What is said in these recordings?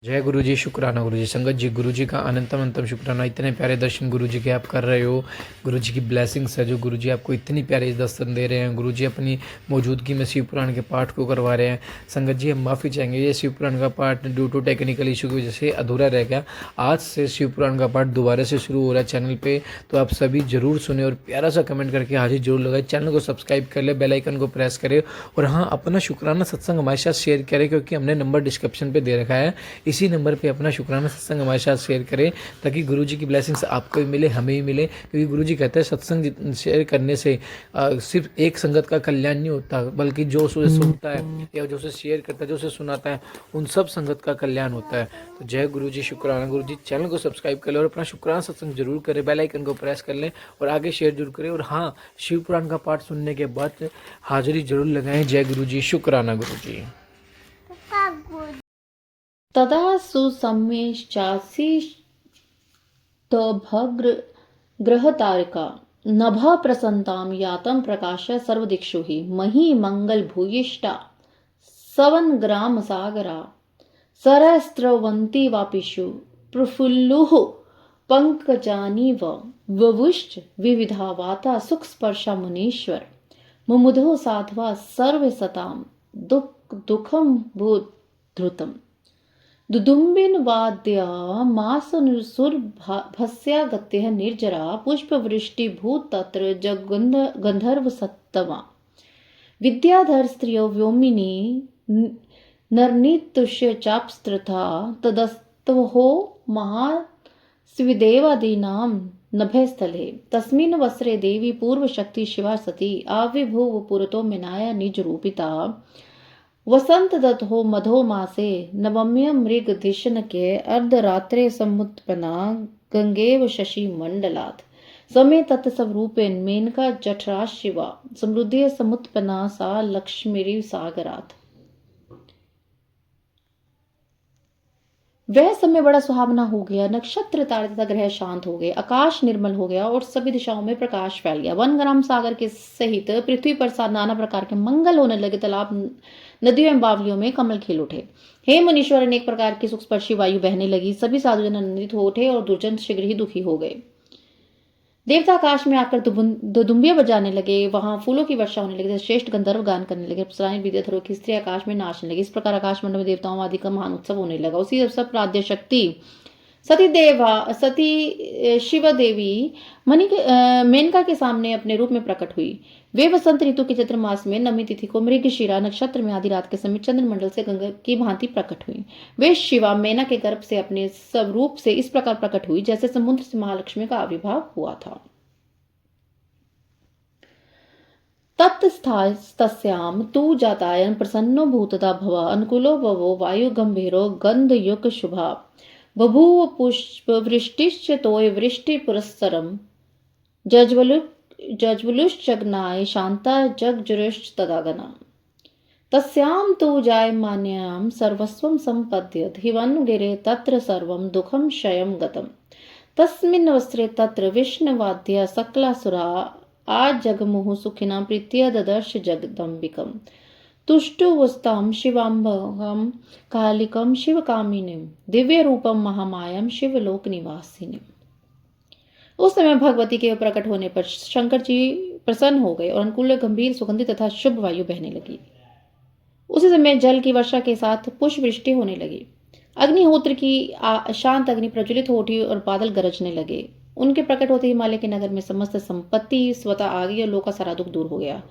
जय गुरु जी, शुक्राना गुरु जी। संगत जी, गुरु जी का अनंतम अंतम शुक्राना। इतने प्यारे दर्शन गुरु जी के आप कर रहे हो। गुरु जी की ब्लेसिंग्स है जो गुरु जी आपको इतनी प्यारे दर्शन दे रहे हैं। गुरु जी अपनी मौजूदगी में शिव पुराण के पाठ को करवा रहे हैं। संगत जी, हम माफ़ी चाहेंगे, ये शिव पुराण का पाठ ड्यू टू टेक्निकल इशू की वजह से अधूरा रह गया। आज से शिव पुराण का पाठ दोबारा से शुरू हो रहा है चैनल पर, तो आप सभी ज़रूर सुने और प्यारा सा कमेंट करके हाजिर जरूर लगाए। चैनल को सब्सक्राइब कर ले, बेल आइकन को प्रेस करें और हाँ, अपना शुक्राना सत्संग हमारे साथ शेयर करें, क्योंकि हमने नंबर डिस्क्रिप्शन पे दे रखा है। इसी नंबर पे अपना शुक्राना सत्संग हमारे साथ शेयर करें, ताकि गुरु जी की ब्लेसिंग्स आपको भी मिले, हमें भी मिले। क्योंकि गुरु जी कहते हैं सत्संग शेयर करने से सिर्फ एक संगत का कल्याण नहीं होता, बल्कि जो उसे सुनता है या जो उसे शेयर करता है, जो उसे सुनाता है, उन सब संगत का कल्याण होता है। तो जय गुरु जी, शुक्राना गुरु जी। चैनल को सब्सक्राइब कर लें और अपना शुक्राना सत्संग जरूर करें, बेल आइकन को प्रेस कर लें और आगे शेयर जरूर करें। और हाँ, शिव पुराण का पाठ सुनने के बाद हाजिरी जरूर लगाएं। जय गुरु जी, शुक्राना गुरु जी। तदा सुसम्येश्चासीष्टभग्रहतारिका नभः प्रसन्तां यातं प्रकाश सर्वदिक्षु हि मही मंगल भूयिष्ठा सवनग्रामसागरा सरस्रवन्ति वापिषु प्रफुल्लुः पंकजानीव ववुश्च विविधा वाता सुखस्पर्शा मुनीश्वर मुमुधो साध्वा सर्वे सतां दुःखं भूधृतम् दुदुम्बिन वाद्य मासनुसुरभस्यागत्यः निर्जरा पुष्पवृष्टिभूत तत्र गंधर्व सत्तमा विद्याधर स्त्रियो व्योमिनी नरनीतुष्य चापस्त्रथा तदस्तवहो महास्विदेवादीनां नभस्थले तस्मिन् वस्त्रे देवी पूर्वशक्ति शिवा सती आविर्भुव पुरतो मिनाया निजरूपिता वसंत दत्त हो मधो मासे नवम्य मृग धिशन के अर्धरात्रे समुत्पन्ना गंगेव शशि मंडलात् समय तत्सव रूपेण मेनका जठरा शिवा समृद्धि समुत्पन्ना सा लक्ष्मी सागरात्। वह समय बड़ा सुहावना हो गया, नक्षत्र तारे तथा ग्रह शांत हो गए, आकाश निर्मल हो गया और सभी दिशाओं में प्रकाश फैल गया। वन ग्राम सागर के सहित पृथ्वी पर नाना प्रकार के मंगल होने लगे। तालाब नदियों एवं बावलियों में कमल खिल उठे। हे मुनीश्वर, अनेक प्रकार की सुखस्पर्शी वायु बहने लगी। सभी साधुजन आनंदित हो उठे और दुर्जन शीघ्र ही दुखी हो गए। देवता आकाश में आकर दुदुम्बियां बजाने लगे, वहां फूलों की वर्षा होने लगी, श्रेष्ठ गंधर्व गान करने लगे, अप्सराएं विद्याधरों की स्त्री आकाश में नाचने लगी। इस प्रकार आकाश मंडल में देवताओं आदि का महान उत्सव होने लगा। उसी अवसर पर आद्य शक्ति सती शिव देवी मेनका के सामने अपने रूप में प्रकट हुई। वे वसंत ऋतु के चैत्र मास में नवमी तिथि को मृगशिरा नक्षत्र में आधी रात के समय चंद्रमंडल से गंगा की भांति प्रकट हुई। वे शिवा मेना के गर्भ से अपने स्वरूप से इस प्रकार प्रकट हुई जैसे समुद्र से महालक्ष्मी का आविर्भाव हुआ था। तत्स्थास्याम तु जातायन प्रसन्नो भूतदा भव अनुकूलो भवो वायु गंभीरो गंधयुक्त शुभा बभूव पुष्पवृष्टिश्च तोय वृष्टि पुरस्सरम जज्वलुश्चग्नाय शांता जगजुरुश्च तदागना तस्यां तु जायमान्यां सर्वस्वं सम्पद्य धिवन्गिरे तत्र सर्वं दुःखं क्षयं गतम् तस्मिन् वस्त्रे तत्र विष्णुवाद्य सकलासुरा आजगमुः सुखिनां प्रीत्या ददर्श जगदम्बिकम् तुष्टुवस्तां शिवाम्बकं कालिकं शिवकामिनीं दिव्य रूपम महामायां शिवलोक निवासिनी। उस समय भगवती के प्रकट होने पर शंकर जी प्रसन्न हो गए और अनुकूल गंभीर सुगंधी तथा शुभ वायु बहने लगी। उसी समय जल की वर्षा के साथ पुष्प वृष्टि होने लगी। अग्निहोत्र की शांत अग्नि प्रज्वलित हो उठी और बादल गरजने लगे। उनके प्रकट होते हिमालय के नगर में समस्त संपत्ति स्वतः आ गई और लोक का सारा दुख दूर हो गया।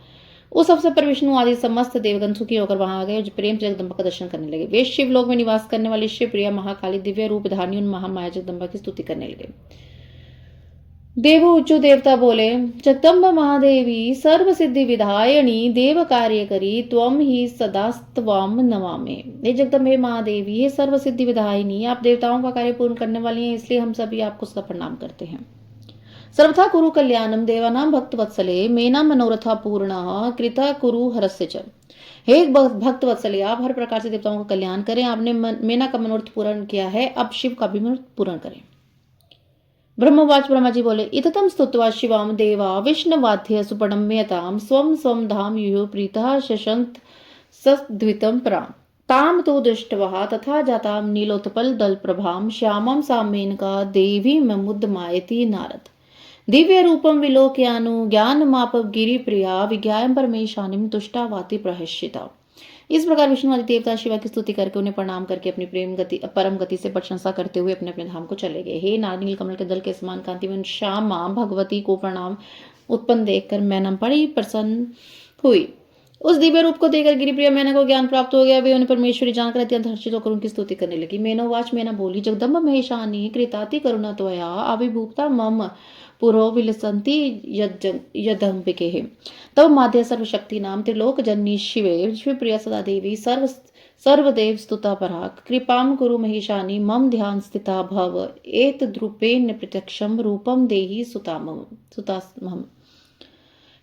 उस अवसर पर विष्णु आदि समस्त देवगण सुखी होकर वहां आ गए और प्रेम से जगदम्बा का दर्शन करने लगे। वे शिव लोक में निवास करने वाली शिव प्रिया महाकाली दिव्य रूप धारणी उन महामाया जगदम्बा की स्तुति करने लगे। देवो उच्चु देवता बोले, जगदम्बा महादेवी सर्व सिद्धि विधायणी देव कार्य करी त्वम ही सदास्तवाम नमामि। हे जगदम्बे महादेवी, हे सर्व सिद्धि विधायिनी, आप देवताओं का कार्य पूर्ण करने वाली हैं, इसलिए हम सभी आपको सदा प्रणाम करते हैं। सर्वथा कुरु कल्याणम देवानां भक्त वत्सले मेना मनोरथा पूर्ण कृता कुरु हरस्य च। हे भक्त वत्सले, आप हर प्रकार से देवताओं का कल्याण करें। आपने मेना का मनोरथ पूर्ण किया है, अब शिव का भी मनोरथ पूर्ण करें। ब्रह्मवाच ब्रह्मा जी बोले, इततम स्तुत्वा शिवाम देवा विष्णुवाद्य सुपणम्यताम स्वम स्वम धाम युः प्रीतः शशंत सद्वितम प्राम। ताम तो दृष्टवा तथा जातां नीलोत्पल दल प्रभाम श्यामं सा मेनका देवी मुद मायती नारद। दिव्य रूपम विलोक्यानु ज्ञान माप गिरि प्रिया विज्ञान परमेशानिम तुष्टावाति प्रहर्षिता। इस प्रकार विष्णु आदि देवता शिवा की स्तुति करके उन्हें प्रणाम करके अपनी प्रेम गति परम गति से प्रशंसा करते हुए अपने अपने धाम को चले गए। हे नील कमल के दल के समान कांतिमन श्यामा भगवती को प्रणाम उत्पन्न देखकर मैना बड़ी प्रसन्न हुई। उस दिव्य रूप को देखकर गिरिप्रिया मैना को ज्ञान प्राप्त हो गया। वे उन्हें परमेश्वरी जानकर अत्यंत हर्षित होकर उनकी स्तुति करने लगी। मेनोवाच मैना बोली, जगदम्ब महेशानी कृताति करुणा त्वया अभिभूता मम पुरो विलसन्ति यदम्बिके। तव माध्य सर्वशक्ति नाम त्रिलोक जननी शिवे विश्वप्रिया सदा देवी सर्वदेव स्तुता पराक कृपाम कुरु महेशानी मम ध्यान स्थिता भव एतद्रूपेण प्रत्यक्षम रूपम देहि सुतामहम्।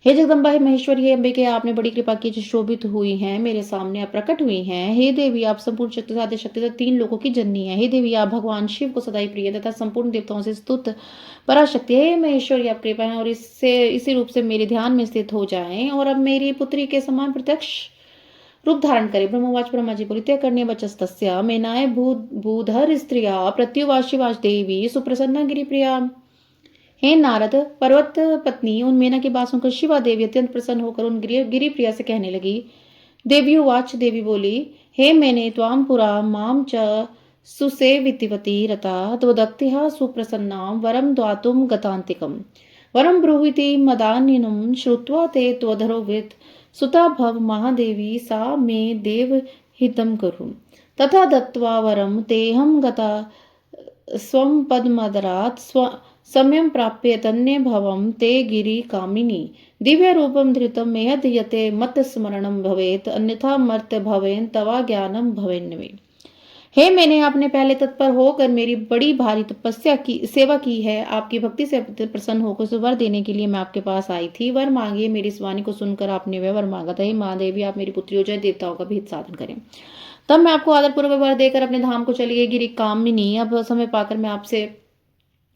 हे जगदम्बा, हे महेश्वरी, हे अंबिके, आपने बड़ी कृपा की जो शोभित हुई हैं, मेरे सामने आप प्रकट हुई हैं। हे देवी, आप संपूर्ण शक्ति साध्य शक्ति तथा तीन लोकों की जननी है। हे देवी, आप भगवान शिव को सदा ही प्रिय तथा संपूर्ण देवताओं से स्तुत पराशक्ति है। हे महेश्वरी, आप कृपा है और इसी रूप से मेरे ध्यान में स्थित हो जाएं और अब मेरी पुत्री के समान प्रत्यक्ष रूप धारण करे। ब्रह्मवाच ब्रह्मा जी बोली, त्या करण्य बचस्तस्या मेनाय भूधर स्त्रिया प्रत्युवाशिवाच देवी सुप्रसन्ना गिरिप्रिया। हे नारद, पर्वत पत्नी उन मेना की बात सुनकर शिवा देवी अत्यंत प्रसन्न होकर उन गिरिप्रिया से कहने लगी। देव्युवाच, देवी बोली, हे मैंने त्वाम पुरा माम च सुसेवितिवती रता त्वदक्तिहा सुप्रसन्नाम वरम द्वातुम गतांतिकम वरम ब्रूहिति मदान्यनुम श्रुत्वा ते त्वधरोवित सुता भव महादेवी सा मे देव हितम करुम तथा दत्त्वा वरम तेहम गता स्वम पद्मदरात् सम्यम प्राप्य तन्ने भवम ते गिरि कामिनी दिव्य रूपम धृतम मेहद यते मत स्मरणम भवेत अन्यथा मर्त्य भवेन तवा ज्ञानम भवेन्नवे। हे मैंने आपने पहले तत्पर होकर मेरी बड़ी भारी तपस्या की सेवा की है। आपकी भक्ति से प्रसन्न होकर उसे वर देने के लिए मैं आपके पास आई थी। वर मांगिए। मेरी इस वाणी को सुनकर आपने वह वर मांगा था। हे माँ देवी, आप मेरी पुत्री हो जाए, देवताओं का भी हित साधन करें। तब मैं आपको आदरपूर्वक वर देकर अपने धाम को चली गई। गिरि कामिनी, अब समय पाकर मैं आपसे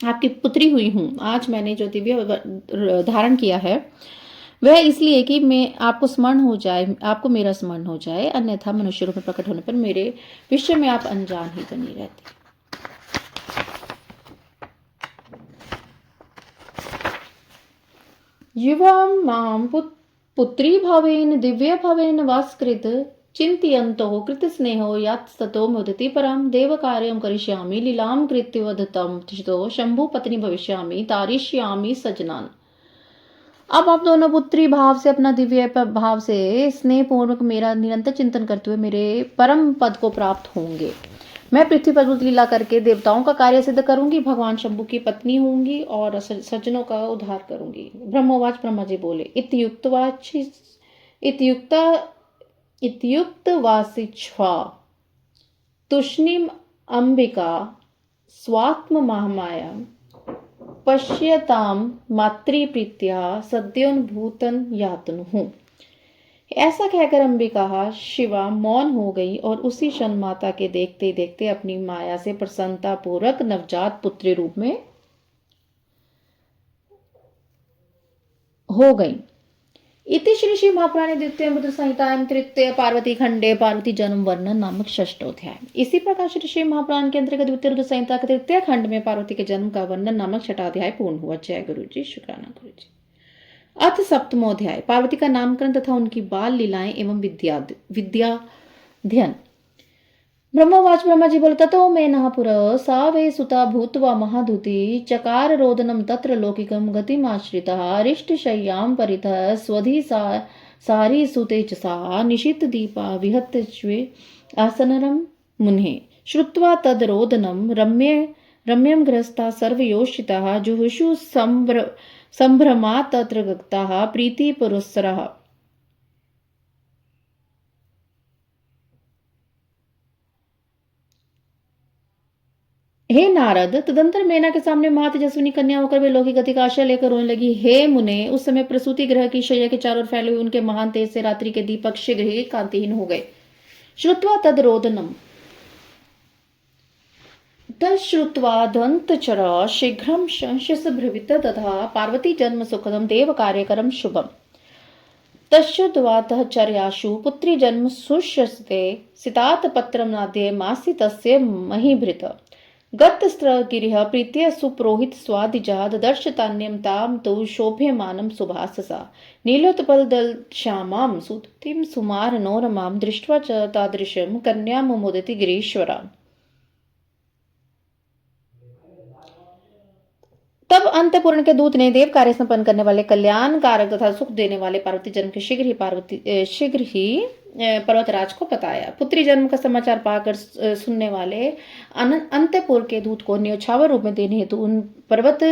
आपकी पुत्री हुई हूँ। आज मैंने जो दिव्य धारण किया है वह इसलिए कि मैं आपको स्मरण हो जाए, आपको मेरा स्मरण हो जाए, अन्यथा मनुष्य रूप में प्रकट होने पर मेरे विषय में आप अनजान ही बनी रहती। युवां मां पुत्री भवेन दिव्य भवेन वास्कृत चिंतयन्तो कृत स्नेहो यात्सतो मुदति परम देव कार्यम करिष्यामि लीलाम कृत्य वदतम तिष्ठो शंभु पत्नी भविष्यामि तारिष्यामि सजनान। अब आप दोनों पुत्री भाव से अपना दिव्य भाव से स्नेह पूर्वक मेरा निरंतर चिंतन करते हुए मेरे परम पद को प्राप्त होंगे। मैं पृथ्वी पर लीला करके देवताओं का कार्य सिद्ध करूंगी, भगवान शंभु की पत्नी होंगी और सज्जनों का उद्धार करूंगी। ब्रह्मवाच, ब्रह्मा जी बोले, इत्युक्त वासिष्ठा तुष्णीम अंबिका स्वात्म महामाया पश्यताम मातृप्रीत्या सद्योन्भूतन यातनु। ऐसा कहकर अंबिका शिवा मौन हो गई और उसी क्षण माता के देखते देखते अपनी माया से प्रसन्नता पूर्वक नवजात पुत्री रूप में हो गई। इति श्री श्री महापुराणे द्वितीय रुद्र संहितायां तृतीय पार्वती खंडे पार्वती जन्म वर्णन नामक षष्ठोध्याय। इसी प्रकार श्री श्री महापुराण के अंतर्गत द्वितीय रुद्र संहिता के तृतीय खंड में पार्वती के जन्म का वर्णन नामक छठाध्याय पूर्ण हुआ। जय गुरु जी, शुक्राना गुरु जी। अथ सप्तमोध्याय, पार्वती का नामकरण तथा उनकी बाल लीलाएं एवं विद्याध्ययन। ब्रह्मवाच, ब्रह्मा जी बोले, ततो मेनः पुरः सा वे सुता भूत्वा महाधूती चकार रोदनम तत्र लौकिकम गतिमाश्रितः अरिष्टशय्यां परितः स्वधि सारी सुतेजसा निशित दीपा विहत्य आसनरम मुने श्रुत्वा तद रोदनम रम्यं गृहस्था सर्वयोषिताः जुहुषु संभ्रमा तत्र गताः प्रीति पुरस्सरः। हे नारद, तदंतर मेना के सामने महातेजस्विनी कन्या होकर वे लौकिक गति का आशय लेकर रोने लगी। हे मुने, उस समय प्रसूति ग्रह की शैया के चारों ओर फैले हुए उनके महान तेज से रात्रि के दीपक शीघ्र ही कांतिहीन हो गए। श्रुत्वा तद रोदनम तश्रुत्वा दंतचर शीघ्रम शंशस भ्रवित तथा पार्वती जन्म सुखदम देव कार्यकरम शुभम। तस्योद्वातः चर्याशु पुत्री जन्म सुष्यस्ते सितात पत्रम नाद्ये मासी तस्य महीभृत गतस्त्रगिरिः प्रीत्य सुप्रोहित स्वादिजात दर्शतान्यं तां तु शोभ्यमानं सुभाससा नीलोत्पलदल श्यामां सुतीं सुमारनोरमां दृष्ट्वा च तादृशं कन्यां मुदिति गिरीश्वरा। तब अंतपुर के दूत ने देव कार्य संपन्न करने वाले कल्याणकारक तथा सुख देने वाले पार्वती जन्म के शीघ्र ही पर्वतराज को बताया। पुत्री जन्म का समाचार पाकर सुनने वाले अंतपुर के दूत को न्योछावर रूप में देने हेतु उन पर्वत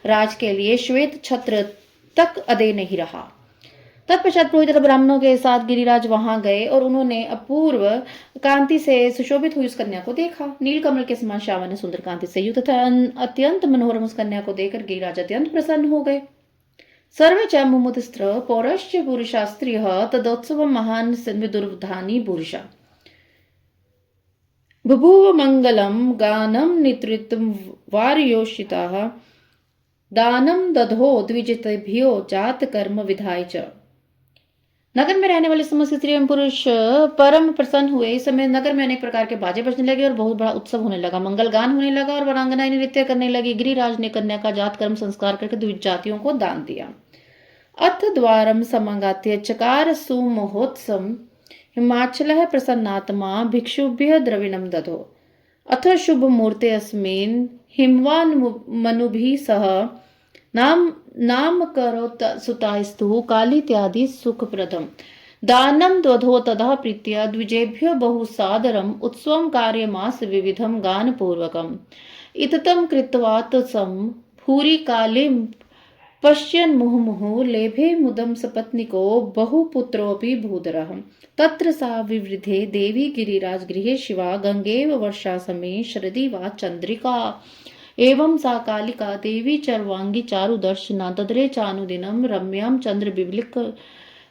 राज के लिए श्वेत छत्र तक अदे नहीं रहा। तत्पश्चात पुरोहित तथा ब्राह्मणों के साथ गिरिराज वहां गए और उन्होंने अपूर्व कांति से सुशोभित हुई उस कन्या को देखा। नीलकमल के समान श्यामल सुंदर कांति से युक्त तथा अत्यंत मनोरम उस कन्या को देखकर गिरिराज अत्यंत प्रसन्न हो गए। सर्वे च मुमुदस्त्र पौरश्च पुरुषास्त्रियः तदोत्सव महान विदुर्धानी पुरुषा बुभुव मंगलम गानम नितृत्व वार्योषिताः दानम दधो द्विजतेभ्यो जात कर्म विधाय च। नगर में रहने वाले समस्त स्त्री एवं पुरुष परम प्रसन्न हुए। इस समय नगर में अनेक प्रकार के बाजे बजने लगे और बहुत बड़ा उत्सव होने लगा। मंगल गान होने लगा और वरांगनाएं नृत्य करने लगी। गिरिराज ने कन्या का जात कर्म संस्कार करके द्विज जातियों को दान दिया। अथ द्वारम समागात्य चकार सुमहोत्सव हिमाचल प्रसन्नात्मा भिक्षुभ्य द्रविणम दधो अथ शुभ मूर्ते अस्मिन् हिमवान मनुभिः सह नाम करो सुतास्तु कालित्यादि सुखप्रदम दानम दधो तदा प्रीत्या द्विजेभ्यो बहु सादरम उत्सवं कार्यमास विविधम गान पूर्वकम इततम कृत्वा तत्सम भूरि कालिम पश्यन् मुहुर्मुहुः लेभे मुदं सपत्निको बहुपुत्रोऽपि भूधरः तत्र सा विवृधे देवी गिरिराज गृहे शिवा गंगेव वर्षासमे शरदि वा चंद्रिका एवं सा कालिका देवी चर्वांगी चारुदर्शना ददरे चानुदिनं रम्यां चंद्र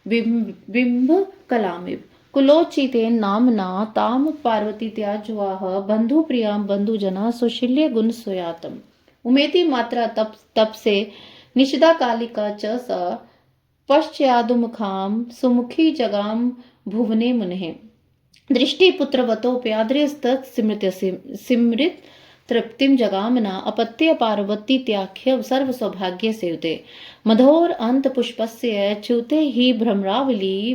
बिंब कलामिव कुलोचितेन नामना ताम पार्वती त्याज्वाह बंधुप्रियां बंधुजना सुशील्य गुण सुयातम उमेति मात्रा तप से निषदा कालिका च स पश्चादुमुखां सुमुखी जगाम भुवने मुनेः दृष्टि पुत्रवतोप्याद्रेस्तत् सिमृत तृप्तिम जगामना अपत्य पार्वती त्याख्य सर्व सौभाग्य सेवते मधोर अंत पुष्पस्य च्युते ही भ्रमरावली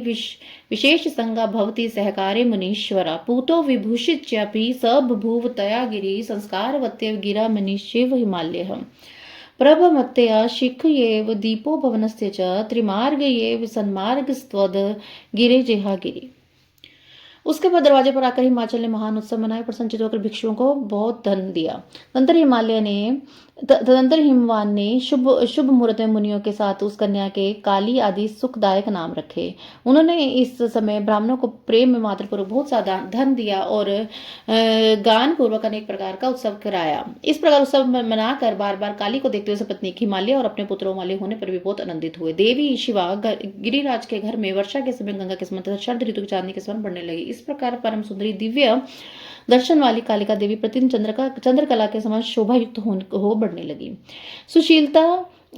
विशेष संगा भवति सहकारे मुनीश्वरा पूतो विभूषित्यपि स बभूव तया गिरि संस्कारवत्यव गिरा मनीषिव हिमालयः प्रभमत्तया शिख एव दीपो भवनस्य च त्रिमार्ग एव सन्मार्गस्त्वद गिरे जेहा गिरि। उसके बाद दरवाजे पर आकर हिमाचल ने महान उत्सव मनाया। प्रसन्नचित होकर भिक्षुओं को बहुत धन दिया। तदंतर हिमवान ने शुभ मुहूर्त में मुनियों के साथ उस कन्या के काली आदि सुखदायक नाम रखे। उन्होंने इस समय ब्राह्मणों को प्रेम में मात्र पूर्वक बहुत सा धन दिया और गान पूर्वक अनेक प्रकार का उत्सव कराया। इस प्रकार उत्सव मनाकर बार बार काली को देखते हुए सपत्नी हिमालय और अपने पुत्रों वाले होने पर भी बहुत आनंदित हुए। देवी शिवा गिरिराज के घर में वर्षा के समय गंगा के समान तथा शरद ऋतु की चांदनी के समान बढ़ने लगी। इस प्रकार परम सुंदरी दिव्य दर्शन वाली कालिका देवी प्रतिदिन चंद्रकला के समान शोभा युक्त हो बढ़ने लगी। सुशीलता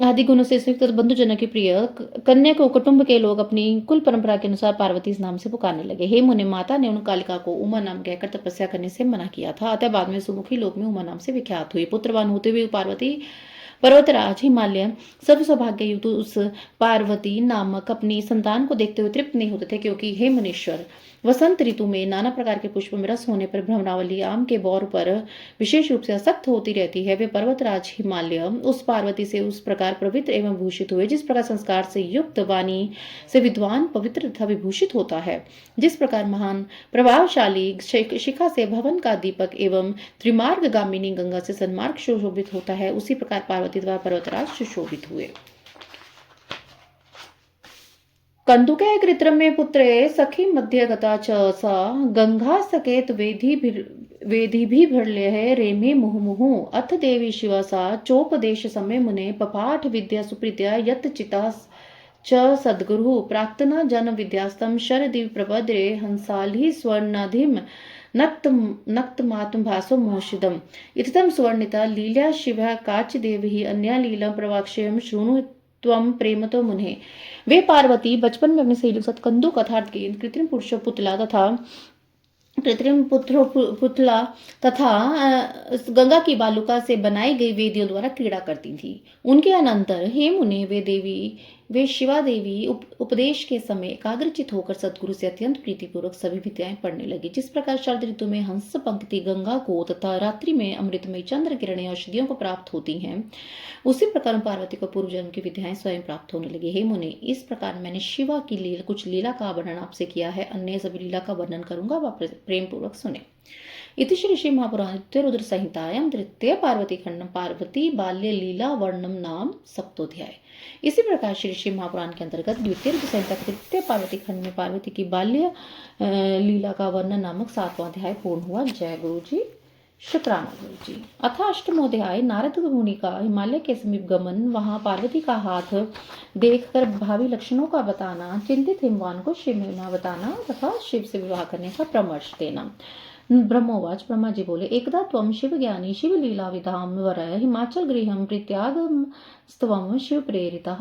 आदि गुणों से युक्त बंधुजनों की प्रिय कन्या को कुटुंब के लोग अपनी कुल परंपरा के अनुसार पार्वती इस नाम से पुकारने लगे। हे मुनि, माता ने उन कालिका को उमा नाम कहकर तपस्या करने से मना किया था, अतः बाद में सुमुखी लोक में उमा नाम से विख्यात हुई। पुत्रवान होते हुए पार्वती पर्वतराज हिमालय सर्व सौभाग्य युक्त उस पार्वती नामक अपनी संतान को देखते हुए तृप्त नहीं होते थे, क्योंकि हे मुनीश्वर, वसंत ऋतु में नाना प्रकार के पुष्प में रस होने पर भ्रमरावली आम के बौर पर विशेष रूप से आसक्त होती रहती है। वे पर्वतराज हिमालय उस पार्वती से उस प्रकार पवित्र एवं भूषित हुए जिस प्रकार संस्कार से युक्त वाणी से विद्वान पवित्र तथा विभूषित होता है। जिस प्रकार महान प्रभावशाली शिखा से भवन का दीपक एवं त्रिमार्ग गामिनी गंगा से सन्मार्ग सुशोभित होता है, उसी प्रकार पार्वती द्वारा पर्वतराज सुशोभित हुए। कंदुके कृत्रमे पुत्रे सखी मध्य गता च सा गंगा सकेत वेदी भी भरले रेमे मुहुमुहु अथ देवी शिवा सा चोपदेश समय मुने पपाठ विद्या सुप्रीत्या यत चिता च सद्गुरु प्राक्तना जन विद्यास्तम शरदि प्रपद्रे हंसाली स्वर्णाधिम नक्त मातुम भासो मोषिदम इतम सुवर्णिता लीला शिव काच देवी अन्या लीला प्रवाक्षयम शृणु त्वं प्रेमतो मुने। वे पार्वती बचपन में अपनी सहेलियों के साथ कंदुक अर्थात गेंद, कृत्रिम पुरुष पुतला तथा पुतला तथा गंगा की बालुका से बनाई गई वेदियों द्वारा क्रीड़ा करती थी। उनके अनंतर हे मुने वे शिवा देवी उपदेश के समय एकाग्रचित होकर सदगुरु से अत्यंत प्रीतिपूर्वक सभी विद्याएं पढ़ने लगी। जिस प्रकार शरद ऋतु में हंस पंक्ति गंगा को तथा रात्रि में अमृतमय चंद्र किरणें औषधियों को प्राप्त होती हैं, उसी प्रकार पार्वती को पूर्व जन्म की विद्याएं स्वयं प्राप्त होने लगी। हे मुने, इस प्रकार मैंने शिवा की कुछ लीला का वर्णन आपसे किया है। अन्य सभी लीला का वर्णन करूंगा, आप प्रेम पूर्वक सुने। इति श्री महापुराणे रुद्र संहितायां तृतीय पार्वती खंडम पार्वती बाल्य लीला वर्णम नाम सप्तोध्याय। इसी प्रकार श्री महापुराण के अंतर्गत द्वितीय रुद्र संहिता के तृतीय पार्वती खंड में पार्वती की बाल्य लीला का वर्णन नामक 7वां अध्याय पूर्ण हुआ। जय गुरु जी, शुक्राना गुरु जी। अथ अष्टमोध्याय नारद मुनि का हिमालय के समीप गमन, वहां पार्वती का हाथ देखकर भावी लक्षणों का बताना, चिंतित हिमवान को शिव महिमा बताना तथा शिव से विवाह करने का परामर्श देना। ब्रह्मोवाच, ब्रह्मा जी बोले, एकदा त्वं शिव ज्ञानी शिव लीला विधाम वर हिमाचल गृहं प्रत्यागमस्त्वं शिव प्रेरितः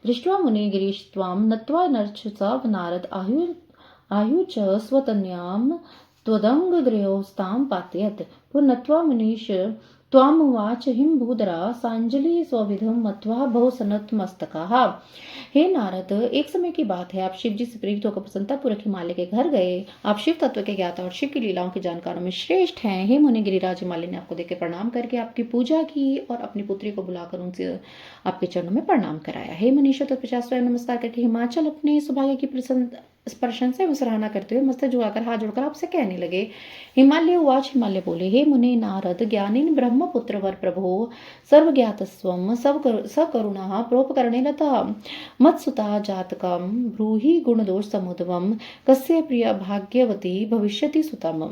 दृष्ट्वा मुनि गिरीश त्वां नत्वा नर्च स नारद आयु च स्वतन्यां त्वदंग गृहोस्तां पातयत् पुनत्वा मुनीश त्वामुवाच हिम भूधरा सांजलि स्वविधम मत्वा बहुसनत मस्तकाः। हे नारद, एक समय की बात है, आप शिव जी से प्रेरित होकर प्रसन्नतापूर्वक हिमालय के घर गए। आप शिव तत्व के ज्ञाता और शिव की लीलाओं के जानकारों में श्रेष्ठ हैं। हे मुनि, गिरिराज हिमालय ने आपको देखकर प्रणाम करके आपकी पूजा की और अपनी पुत्री को बुलाकर उनसे आपके चरणों में प्रणाम कराया। हे मुनीश्वर, तत्पश्चात स्वयं नमस्कार करके हिमाचल अपने सौभाग्य की प्रशंसा एवं सराहना करते हुए मस्तक झुकाकर हाथ जोड़कर आपसे कहने लगे। हिमालय उवाच, हिमालय बोले, हे मुने नारद, ज्ञानिन ब्रह्मपुत्र वर प्रभो सर्वज्ञातस्वं सकरुणः प्रोपकरणे रतः मत्सुता जातकं ब्रूहि गुणदोष समुद्भवं कस्य प्रिय भाग्यवती भविष्यति सुतम।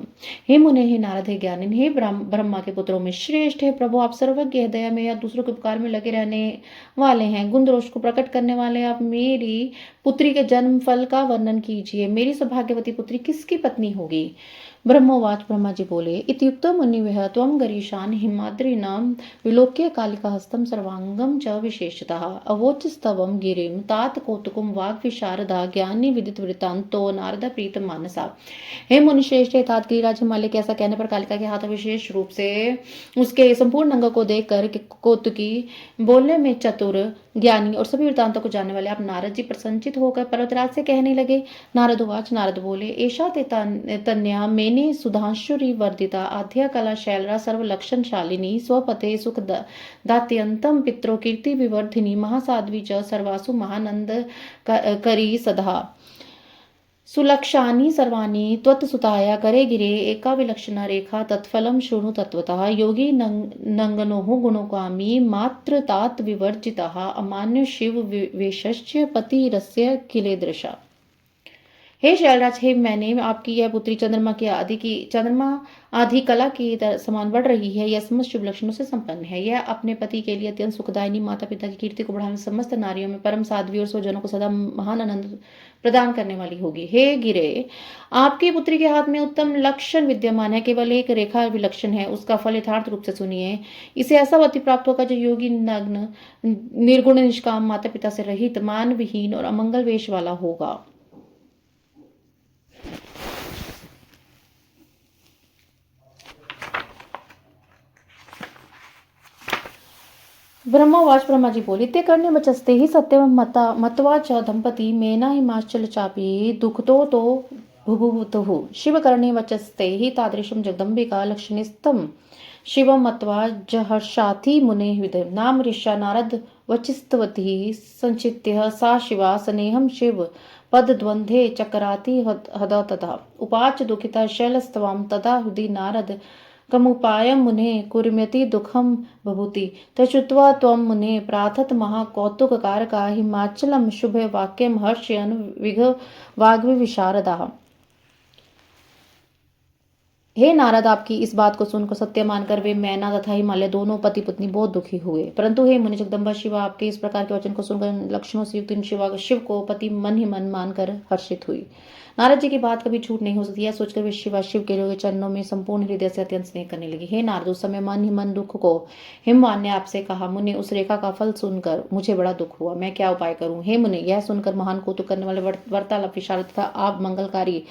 हे मुने, हे नारद, हे ज्ञानिन, हे ब्रह्मा के पुत्रों में श्रेष्ठ है प्रभु, आप सर्वज्ञ, दया में या दूसरों के उपकार में लगे रहने वाले हैं, गुण दोष को प्रकट करने वाले। आप मेरी पुत्री के जन्म फल का वर्णन कीजिए। मेरी सौभाग्यवती पुत्री किसकी पत्नी होगी? ब्रह्मोवाच, ब्रह्मा जी बोले, इत्युक्तो मुनिभ्यः त्वं गरीशान हिमाद्रीनां विलोक्य कालिकाहस्तं सर्वांगं च विशेषतः अवोचस्तवं गिरिं तात कौतुकं वाग्विशारदा ज्ञानी विदित वृत्तान्तो नारद प्रीत मानसा। हे मुनिश्रेष्ठ, तात गिरिराज हिमालय के ऐसा कहने पर कालिका के हाथ विशेष रूप से उसके संपूर्ण अंग को देखकर कौतुकी, बोलने में चतुर, ज्ञानी और सभी वृत्तांतों को जानने वाले आप नारद जी प्रसन्नचित होकर पर्वतराज से कहने लगे। नारद उवाच, नारद बोले, एषा ते तन्या मेने सुधांशुरी वर्धिता आध्या कला शैलरा सर्वलक्षण शालिनी स्वपते सुख दात्यंतम पित्रो कीर्ति विवर्धिनी महासाध्वी च सर्वासु महानंद करी सदा सुलक्षानि सर्वाणि त्वत्सुताया करे गिरे एका विलक्षणा रेखा तत्फलं शृणु तत्वतः योगी नंगनोः गुणोकामी मात्र तात विवर्जितः अमान्य शिव वेशस्य पतिरस्य किलेदृशा। हे शैलराज, हे मैंने आपकी यह पुत्री चंद्रमा आदि कला की समान बढ़ रही है। यह समस्त शुभ लक्षणों से संपन्न है। यह अपने पति के लिए अत्यंत सुखदायिनी, माता पिता की कीर्ति को बढ़ाने, समस्त नारियों में परम साध्वी और स्वजनों को सदा महान आनंद प्रदान करने वाली होगी। हे गिरे, आपकी पुत्री के हाथ में उत्तम लक्षण विद्यमान है, केवल एक रेखा विलक्षण है। उसका फल यथार्थ रूप से सुनिए। इसे ऐसा पति प्राप्त होगा जो योगी, नग्न, निर्गुण, निष्काम, माता पिता से रहित, मान विहीन और अमंगल वेश वाला होगा। ब्रह्मोवाच, ब्रह्मा जी बोले, ते करणे वचस्ते ही सत्यम मत्वा च दंपती मेना हिमाचल चापी दुखतो तो भुभुवतुः शिव करणे वचस्ते ही तादृशं जगदंबिका लक्षणिस्तम शिवम मत्वा जहर्षाथि मुने विदे नाम ऋषा नारद वचिस्तवती संचित्य सा शिवा स्नेहम शिव पदद्वंद्वे चकराति हद तथा उपाच दुखिता शैलस्तवाम तदा हृदि नारद कमुपायं मुने कुर्म्यति दुःखं बभूति तच्छ्रुत्वा त्वं मुने प्रार्थत महाकौतुककारका हिमाचलं शुभे वाक्यं हर्षयन् वाग्विशारदाः। हे नारद, आपकी इस बात को सुनकर सत्य मानकर वे मैना तथा हिमालय दोनों पति पत्नी बहुत दुखी हुए। परंतु हे मुनि, जगदम्बा शिवा आपके इस प्रकार के वचन को सुनकर लक्षणों से युक्त इन शिव को पति मन ही मन मानकर हर्षित हुई। नारद जी की बात कभी झूठ नहीं हो सकती, यह सोचकर वे शिव के लोग चरणों में संपूर्ण हृदय से अत्यंत स्नेह करने लगी। हे नारद, उस समय मन ही मन दुख को हिमवान ने आपसे कहा, मुनि उस रेखा का फल सुनकर मुझे बड़ा दुख हुआ, मैं क्या उपाय करूं। हे मुनि, यह सुनकर महान कौतुक करने वाले वार्तालाप विशाल तथा आप मंगलकारी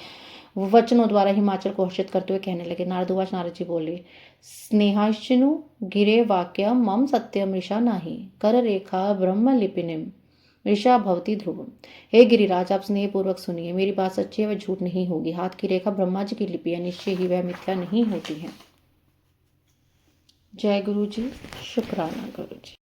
वचनों द्वारा हिमाचल को हर्षित करते हुए कहने लगे। नारदवाच, नारद जी बोले, स्नेहाश्चिनु गिरे वाक्य मम सत्यम ऋषा नाही कर रेखा ब्रह्म लिपिनिम ऋषा भवती ध्रुवम। हे गिरिराज, आप स्नेह पूर्वक सुनिए, मेरी बात सच्ची है, वह झूठ नहीं होगी। हाथ की रेखा ब्रह्मा जी की लिपि है, निश्चय ही वह मिथ्या नहीं होती है। जय गुरु जी, शुक्राना गुरु जी।